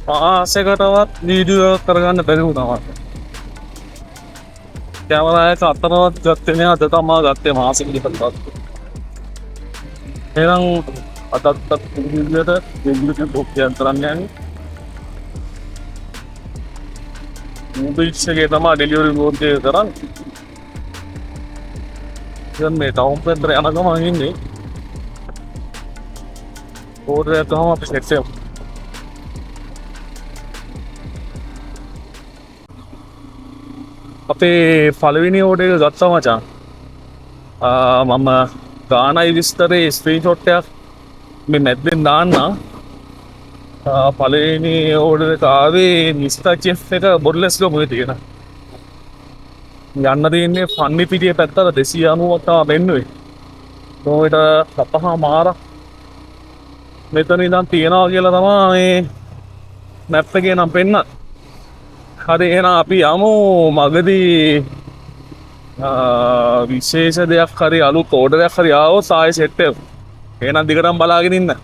මාසෙකටවත් video කරගන්න බැරි වුණා මට. කැමරා එක අතරවත් ගත්තේ නෑ. අද තමා ගත්තේ මාසෙකට පස්සේ. එහෙනම් අදත් විදියට දෙවියන්ට බොක්කයන් කරන්න යන්නේ. මොබයිල්ස් එකේ තමයි ඩෙලිවරි බෝඩ් එක කරන්නේ. දැන් මේ ටවුන් පෙන්ටර් යන ගමන් ඉන්නේ. ඕඩර් එක තමයි අපි සෙට් කරමු. අපේ පළවෙනි ඕඩර් එක ගත්තා මචං. මම ගානයි විස්තරේ ස්ක්‍රීන්ෂොට් එකක් මේ මැද්දෙන් දාන්නම්. පළවෙනි ඕඩර් එක ආවේ මිස්ටර් චෙෆ් එක බොඩ්ලස් ගමුවේ තියෙන. යන්න තියෙන්නේ ෆන්නි පිටිය පැත්තට 290ක් තමයි වෙන්නේ. කොහෙට අපහා මාර මෙතන ඉඳන් තියනවා කියලා තමයි මේ මැප් එකේ නම් පෙන්නන. හරි එහෙනම් අපි යමු මගදී විශේෂ දෙයක් හරි අලුත් ඕඩරයක් හරි ආවොත් ආයෙ සෙට් වෙමු. එහෙනම් දිගටම බලාගෙන ඉන්න.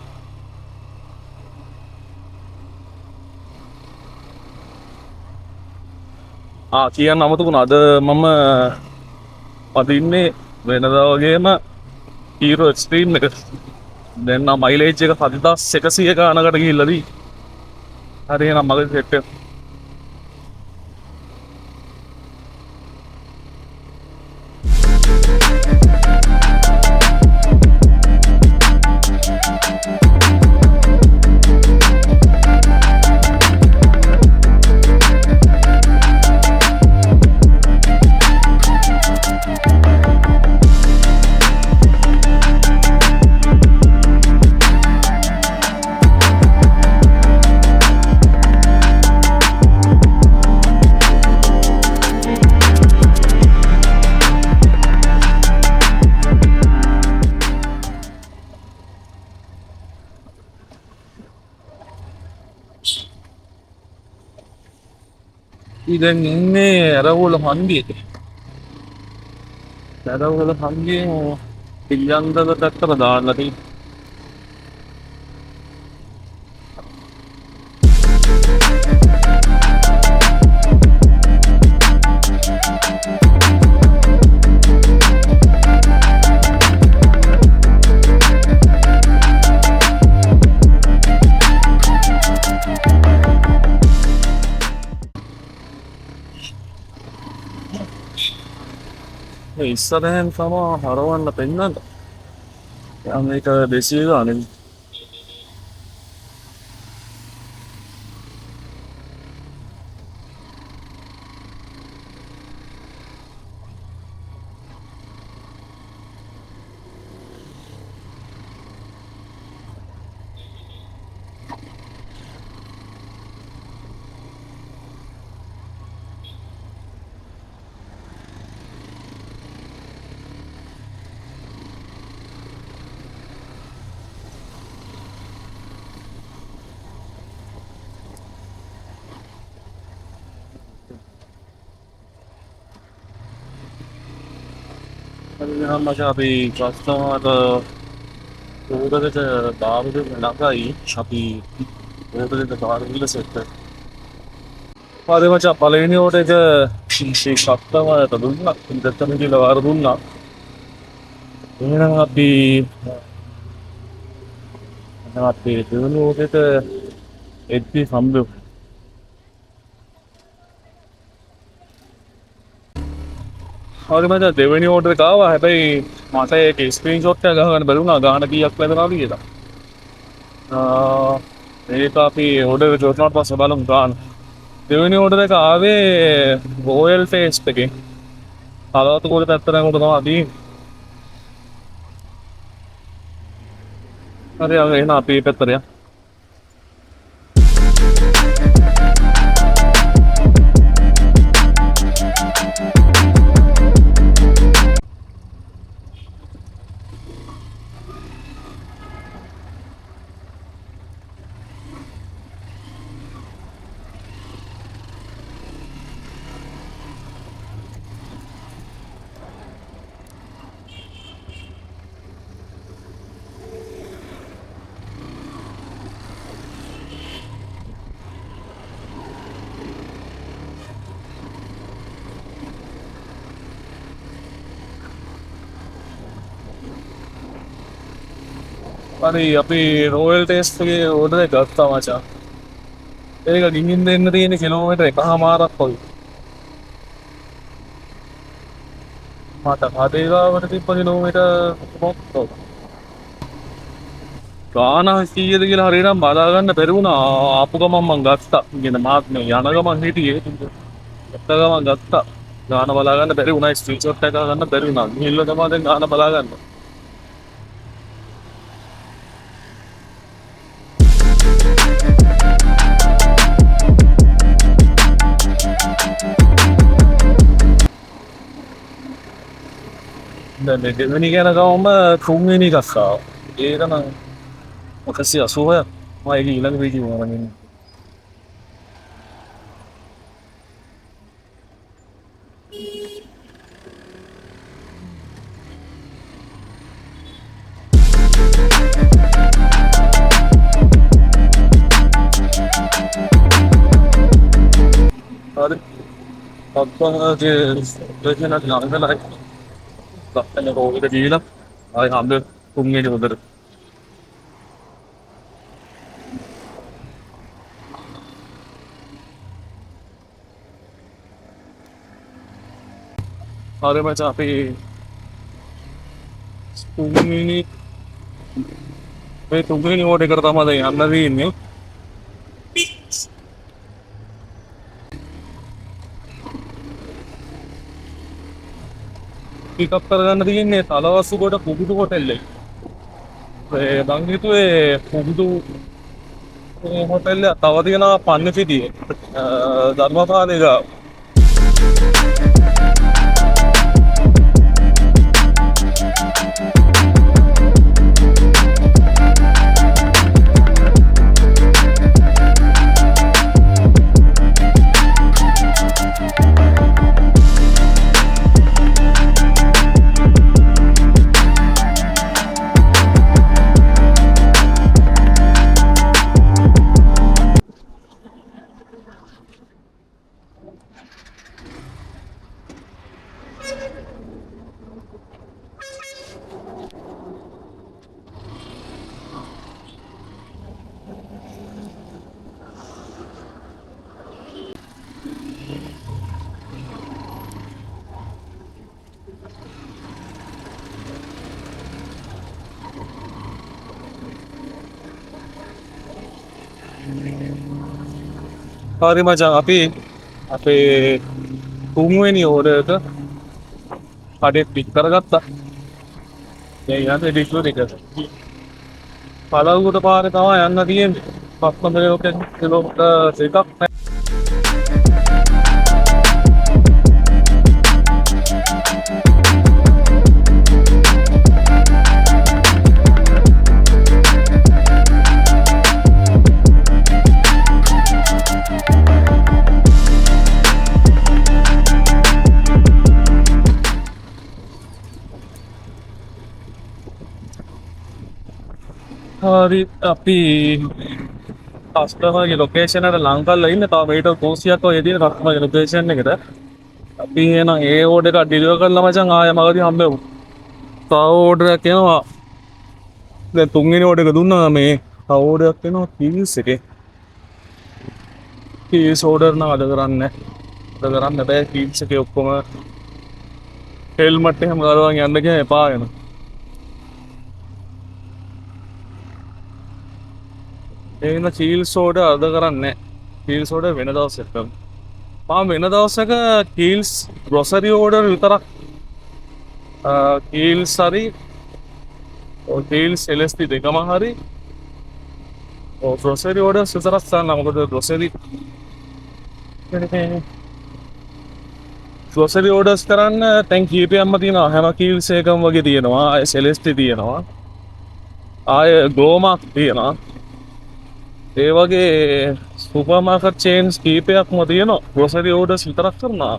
කියන්න අමතකුණා අද මම පදින්නේ වෙනදා වගේම හීරෝ එක්ස්ට්‍රීම් එක. දැන් නම් මයිලේජ් එක 4100 ගානකට ගිහිල්ලා දී. හරි එහෙනම් මගේ සෙට් එක. දැන් ඉන්නේ ඇරවුල හන්දියේ. ඇරවුල හන්දියේ පිළියන්දල පැත්තට දාන්න තියෙන්නේ. ඉස්සරහෙන් තමයි හරවන්න පෙන්නන්න. දැන් මේක 200 ගානේ. Hanya macam api customer order itu baru tu nagai api order itu baru bila set. Pada macam paling ini order itu si customer itu dulu nak kita ni kita baru dulu nak. Ini nak api dulu order itu eddi sambil. හරි මචං දෙවෙනි order එක ආවා. හැබැයි මට ඒකේ screenshot එක ගහගන්න බැරි වුණා ගාන කීයක් වැදෙනවද කියලා. මේක අපි ඕඩර් එක ජොත්නාට පස්සේ බලමු ගාන. දෙවෙනි ඕඩර් එක ආවේ රොයල් ෆේස් එකේ. හලවත කෝඩ පැත්තට යනකොට තමයි අදී. හරි එහෙනම් අපි මේ පැත්තට යමු. හරි අපි රෝයල් ටේස්ට් එකේ ඕඩර් එක ගත්තා මචං. ඒක ගිහින් දෙන්න තියෙන කිලෝමීටර් 1.5ක් වගේ. මට කඩේ ගාවට තිබ්බ කිලෝමීටර් මොකක්ද? ගාන කීයද කියලා හරියටම බලා ගන්න බැරි වුණා. ආපු ගමන් මං ගත්තා. ඉගෙන මාත් මේ යන ගමන් හිටියේ. ගත්ත ගමන් ගත්තා. ගාන බලා ගන්න බැරි වුණා. ස්ක්‍රීන්ෂොට් එක ගන්න බැරි වුණා. ගිහිල්ලා තමයි දැන් ගාන බලා ගන්න. දැන් දෙවෙනි ගැන ගවම තුන්වෙනි එකක් ආවා. ඒක නම් 180ක්. මම ඒක ඊළඟ වීඩියෝ එකම ගන්නේ. හරි. අප්පන්ගේ දෙකෙනා ළඟලා ලක්ෂණ රෝගෙට දීලා ආයි හම්බ තුන්වෙනි උදේට. හරි මචං අපි තුන්වෙනි මේ තුන්වෙනි ඕඩර් එකට තමයි දැන් යන්න තියෙන්නේ. පිකප් කරගන්න තියෙන්නේ තලවස්සුකොට පුබුදු හොටෙල් එක. ඒ මං හිතුවේ පුබුදු හොටෙල් එක තව තියෙනවා පන්නපිටියේ. ධර්මපාලේ ගාව. හරි මචං අපි අපේ තුන්වෙනි ඕඩර් එක කඩේ පික් කරගත්තා. දැන් යන්නේ ඩිස්ප්ලේ එකට. පළවුවට පාරේ තමයි යන්න තියෙන්නේ. 500 කිලෝමීටර් එකක්. හරි අපි කස්ටමර්ගේ ලොකේෂන් එකට ලං කරලා ඉන්නේ. තව මීටර් 300ක් වගේ තියෙන කස්ටමර්ගේ ලොකේෂන් එකට. අපි එහෙනම් ඒ ඕඩර් එක ඩිලිවර් කරලා මචං ආයෙ මගදී හම්බෙමු. තව ඕඩර් එකක් එනවා. දැන් තුන්වෙනි ඕඩර් එක දුන්නා මේ. තව ඕඩර් එකක් එනවා කීල්ස් එකේ. කීල්ස් ඕඩර් නම් අද කරන්නේ. අද කරන්න බෑ කීල්ස් එකේ ඔක්කොම හෙල්මට් එහෙම ගලවන්න යන්න ගියා එපා වෙනවා. ඒන චීල් සෝඩ අද කරන්නේ චීල් සෝඩ වෙන දවසක් කරමු. මම වෙන දවසක කීල්ස් ග්‍රොසරි ඕඩර් විතරක් කීල්ස් හරි කීල්ස් LSD දෙකම හරි ග්‍රොසරි ඕඩර්ස් විතරක් ගන්න. මොකද ග්‍රොසරි ඕඩර්ස් කරන්න තැන් කීපයක්ම තියෙනවා. හැම කීල්ස් එකම වගේ තියෙනවා. ආයෙ LSD තියෙනවා. ආයෙ ග්ලෝමාක් තියෙනවා. ඒ වගේ සුපර් මාකට් චේන්ස් කීපයක්ම තියෙනවා. ග්‍රොසරි ඕඩර්ස් විතරක් කරනවා.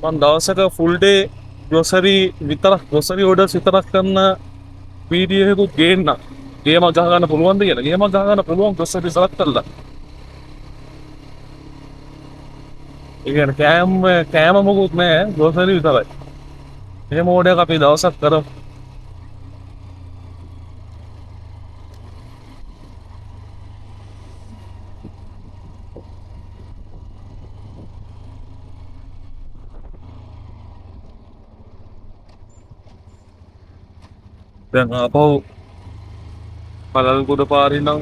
මම දවසක ෆුල් ඩේ ග්‍රොසරි ඕඩර්ස් විතරක් කරන වීඩියෝ එකක් ගේන්න. ගේමක් ගහ ගන්න පුළුවන්ද කියලා. ගේමක් ගහ ගන්න පුළුවන් ග්‍රොසරි සලක්ට් කරලා. ඒ කියන්නේ කෑම මොකුත් නෑ ග්‍රොසරි විතරයි. මේ මෝඩයක් අපි දවසක් කරමු. දැන් ආපහු පළල්ගොඩ පාරින් නම්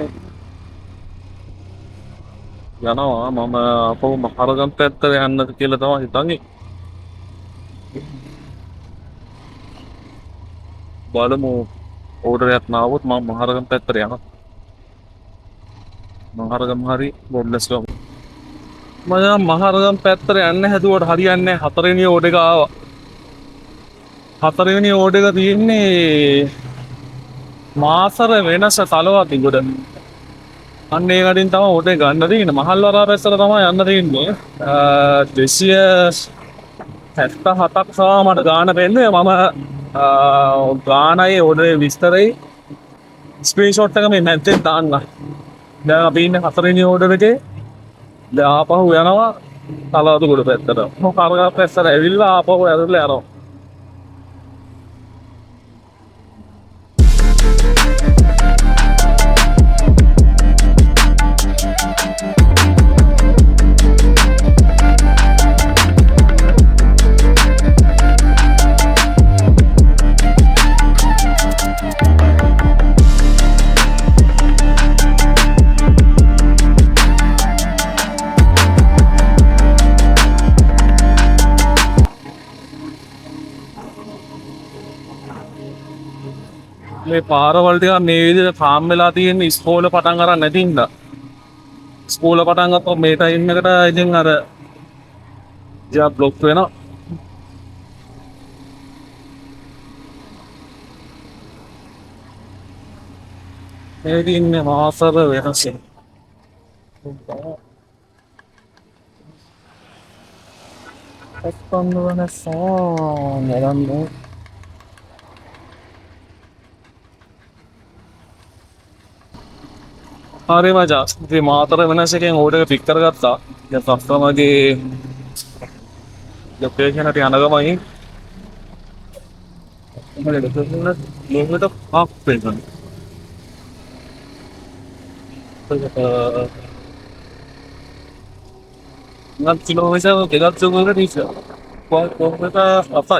යනවා. මම ආපහු මහරගම් පැත්තට යන්නද කියලා තමයි හිතන්නේ. බලමු ඕඩරයක් නාවොත් මම මහරගම් පැත්තට යනවා. මහරගම හරි බොම්ලස්ගම. මම මහරගම් පැත්තට යන්න හැදුවට හරියන්නේ නැහැ. හතරවෙනි ඕඩර් එක ආවා. හතරවෙනි ඕඩර් එක තියෙන්නේ මාසර වෙනස තලවතිගොඩ. අන්න ඒ කටින් තමයි ඕඩර් ගන්න තියෙන්නේ. මහල්වරා පැත්තට තමයි යන්න තියෙන්නේ. 277ක් සහ මට ගාන වෙන්නේ. මම ගානයි ඕඩරේ විස්තරයි ස්ක්‍රීන්ෂොට් එක මේ මැද්දෙන් දාන්න. දැන් අපි ඉන්නේ හතරවෙනි ඕඩර් එකේ. දැන් ආපහු යනවා තලවතුගොඩ පැත්තට. මොකක් අරගා පැත්තට ඇවිල්ලා ආපහු ඇවිල්ලා යනවා. මේ පාරවල් ටික මේ විදිහට ෆාම් වෙලා තියෙන ඉස්කෝල පටන් අරන් නැති හින්දා. ඉස්කෝල පටන් ගත්තොත් මේ ටයිම් එකට ඉතින් අර ජා බ්ලොක් වෙනවා. මේ ඉන්නේ මාසර වෙනසෙන්. එක්කම් වෙනසෝ නරන්නේ. හරි මචං. ඉතින් මාතර වෙනස එකෙන් ඕඩර් එක පික් කරගත්තා. දැන් කස්ටමර්ගේ ලොකේෂන් එකට යන ගමන් මම ලොකේෂන් කිලෝමීටර් 5ක් වෙනවා. නම් කිලෝමීටර් දෙකක් දුරකට ඉස්සර. කොහොමද අපත්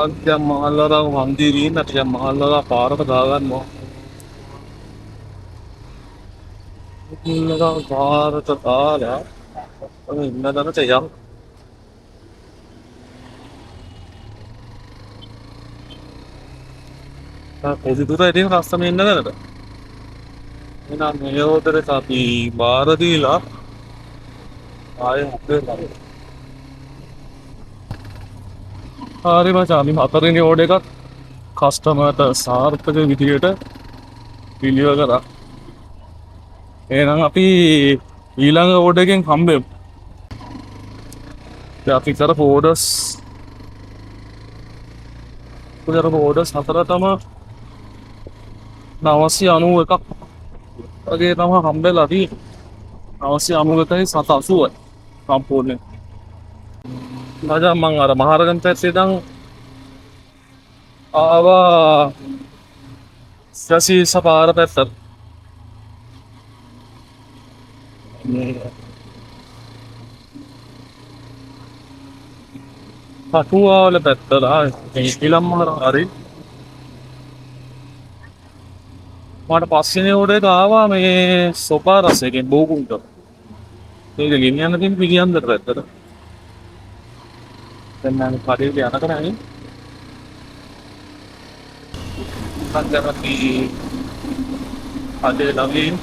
අන්තිම මහල්වරා මන්දිරේ ඉන්න අපි මහල්වරා පාරක දාගන්නවා. ඉන්නකම් පාරට දාලා ඉන්න දණට යම්. පොඩි දුර ඉතින් රස්සම ඉන්න දැනට. එහෙනම් මේ ඕඩරේට අපි බාර දීලා ආයෙ අපේ හරි මචං. අපි හතරවෙනි ඕඩර් එකත් කස්ටමර්ට සාර්ථක විදියට පිළිවෙල කරා. එහෙනම් අපි ඊළඟ ඕඩර් එකෙන් හම්බෙමු. දැන් අපි කරපු ඕඩර්ස් හතරටම 991ක් වගේ තමයි හම්බෙලා තියෙන්නේ. 991යි 780යි සම්පූර්ණයෙන්. මචං මං අර මහරගම් පැත්තේ ඉඳන් ආවා සසීස පාර පැත්තට. පටුවාවල පැත්තට ඉලම් මහර හරි මට පස්සේ උඩ එක ආවා මේ සොපා රස එකෙන් බෝකුන්ට. ඒක ගෙනියන්න තියෙන පිළියන්දට ඇත්තට. දැන් මම කඩේට යනකරනේ මම කැමති අදේ ළඟින්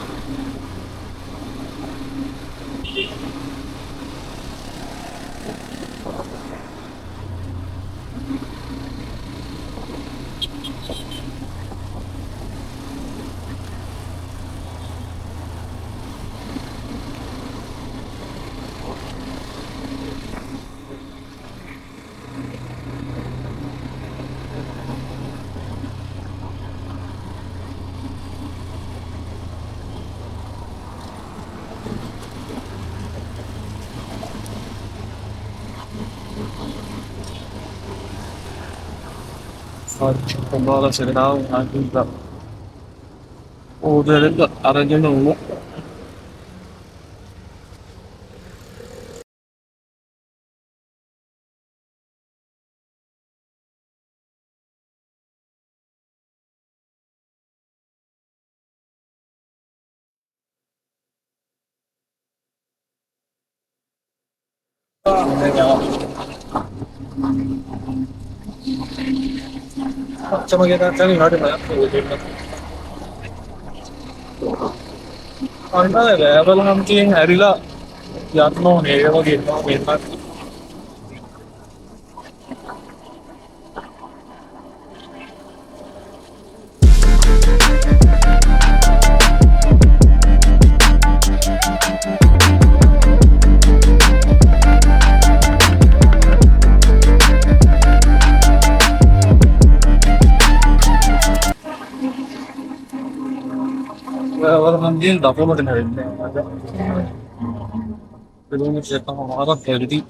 කොම්බාල සෙරාව නැතිව ඕදරෙන් අරගෙන උණු චමගේ තාත්තගේ හරිම අන්න ලෑබල් හම්ටියෙන් හැරිලා යන්න ඕනේ ඒ වගේ මෙන්න ලෑබල් හම්ටියෙන් දකුණට හැරෙන්නේ बिल्कुल चेता हूँ हमारा हेल्दी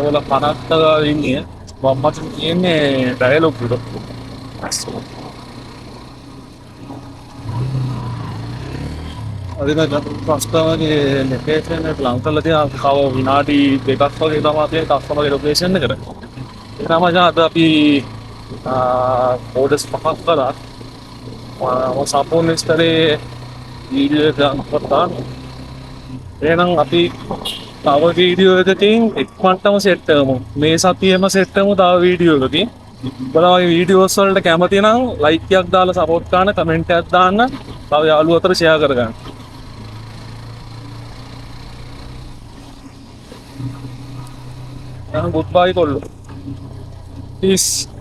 वाला खाना का ये नहीं है मोहम्मद ये ने डायलॉग पूरा අදින කස්ටමර්ගේ ලොකේෂන් එක ලං කරලා තියෙනවා කව විනාඩි දෙකක් වගේ තමයි තියෙන කස්ටමර්ගේ ලොකේෂන් එකට. ඒ තමයි අද අපි ඕඩර්ස් පහක් කරා. මම සම්පූර්ණ විස්තරේ වීඩියෝ එක කරලා එහෙනම් අපි තව වීඩියෝ එකකින් එක්මන්ටම සෙට් කරමු. මේ සතියේම සෙට් කරමු තව වීඩියෝ එකකින්. ඔයාලා මේ වීඩියෝස් වලට කැමති නම් ලයික් එකක් දාලා සපෝට් කරන්න, කමෙන්ට් එකක් දාන්න, තව යාළුවෝ අතර ෂෙයා කරගන්න. Goodbye, Kollu. Peace.